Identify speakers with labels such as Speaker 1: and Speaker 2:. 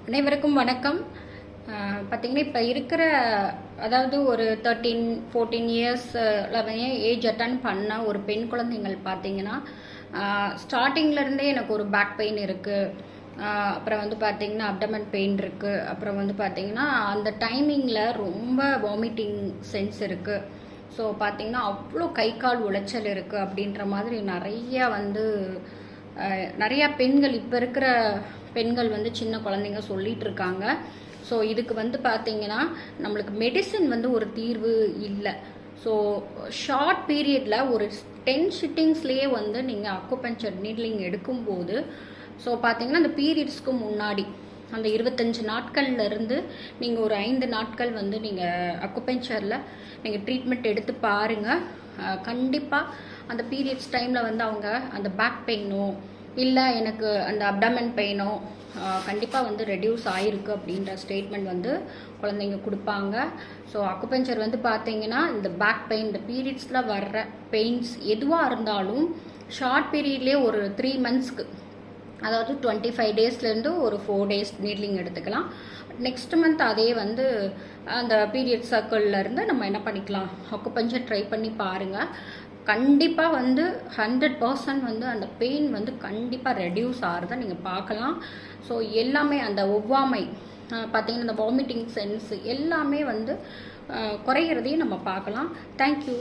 Speaker 1: அனைவருக்கும் வணக்கம். பார்த்தீங்கன்னா இப்போ இருக்கிற அதாவது ஒரு 13-14 இயர்ஸ் 11 ஏஜ் அட்டன் பண்ண ஒரு பெண் குழந்தைங்கள் பார்த்தீங்கன்னா ஸ்டார்டிங்லேருந்தே எனக்கு ஒரு பேக் பெயின் இருக்குது, அப்புறம் வந்து பார்த்தீங்கன்னா அப்டமன் பெயின் இருக்குது, அப்புறம் வந்து பார்த்தீங்கன்னா அந்த டைமிங்கில் ரொம்ப வாமிட்டிங் சென்ஸ் இருக்குது. ஸோ பார்த்தீங்கன்னா அவ்வளோ கை கால் உளைச்சல் இருக்குது அப்படின்ற மாதிரி நிறையா பெண்கள் இப்போ இருக்கிற பெண்கள் வந்து சின்ன குழந்தைங்க சொல்லிட்டு இருக்காங்க. ஸோ இதுக்கு வந்து பார்த்தீங்கன்னா நம்மளுக்கு மெடிசின் வந்து ஒரு தீர்வு இல்லை. ஸோ ஷார்ட் பீரியடில் ஒரு 10 சிட்டிங்ஸ்லேயே வந்து நீங்கள் அக்குபஞ்சர் நீட்லிங் எடுக்கும்போது ஸோ பார்த்தீங்கன்னா அந்த பீரியட்ஸ்க்கு முன்னாடி அந்த 25 நாட்கள்லேருந்து நீங்கள் ஒரு 5 நாட்கள் வந்து நீங்கள் அக்குபஞ்சரில் நீங்கள் ட்ரீட்மெண்ட் எடுத்து பாருங்கள். கண்டிப்பாக அந்த பீரியட்ஸ் டைமில் வந்து அவங்க அந்த பேக் பெயினோ இல்லை எனக்கு அந்த அப்டமன் பெயினோ கண்டிப்பாக வந்து ரெடியூஸ் ஆகிருக்கு அப்படின்ற ஸ்டேட்மெண்ட் வந்து குழந்தைங்க கொடுப்பாங்க. ஸோ அக்குபஞ்சர் வந்து பார்த்தீங்கன்னா இந்த பேக் பெயின், இந்த பீரியட்ஸில் வர்ற பெயின்ஸ் எதுவாக இருந்தாலும் ஷார்ட் பீரியட்லேயே ஒரு 3 மந்த்ஸ்க்கு, அதாவது 25 டேஸ்லேருந்து ஒரு 4 டேஸ் நீட்லிங் எடுத்துக்கலாம். நெக்ஸ்ட் மந்த் அதே வந்து அந்த பீரியட் சர்க்கிள்லேருந்து நம்ம என்ன பண்ணிக்கலாம், அக்குபஞ்சர் ட்ரை பண்ணி பாருங்கள். கண்டிப்பாக வந்து 100% வந்து அந்த பெயின் வந்து கண்டிப்பாக ரெடியூஸ் ஆகிறத நீங்கள் பார்க்கலாம். ஸோ எல்லாமே அந்த ஒவ்வாமை பார்த்தீங்கன்னா இந்த வாமிட்டிங் சென்ஸ் எல்லாமே வந்து குறையிறதையும் நம்ம பார்க்கலாம். தேங்க்யூ.